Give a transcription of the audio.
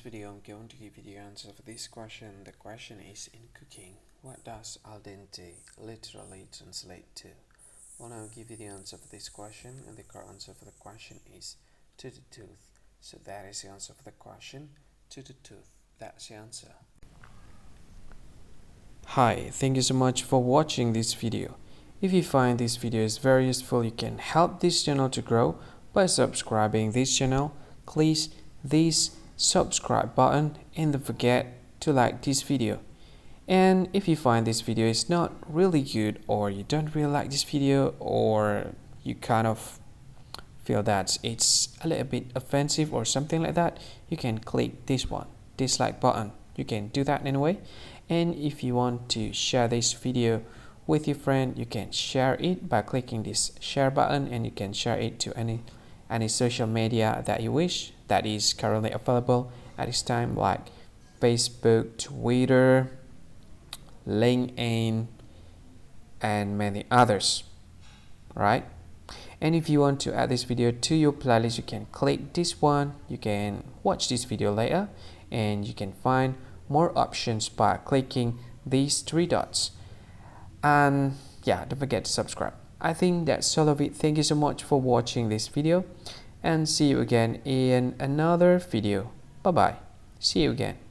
video, I'm going to give you the answer for this question. The question is, in cooking, what does al dente literally translate to? Well, now I'll give you the answer for this question, and the correct answer for the question is to the tooth. So that is the answer for the question, to the tooth. That's the answer. Hi, thank you so much for watching this video. If you find this video is very useful, you can help this channel to grow by subscribing this channel. Please this subscribe button and don't forget to like this video. And if you find this video is not really good, or you don't really like this video, or you kind of feel that it's a little bit offensive or something like that, you can click this one, dislike button. You can do that anyway. And if you want to share this video with your friend, you can share it by clicking this share button, and you can share it to any social media that you wish that is currently available at this time, like Facebook, Twitter, LinkedIn, and many others, right? And if you want to add this video to your playlist, you can click this one. You can watch this video later, and you can find more options by clicking these three dots. And yeah, don't forget to subscribe. I think that's all of it. Thank you so much for watching this video, and see you again in another video. Bye bye. See you again.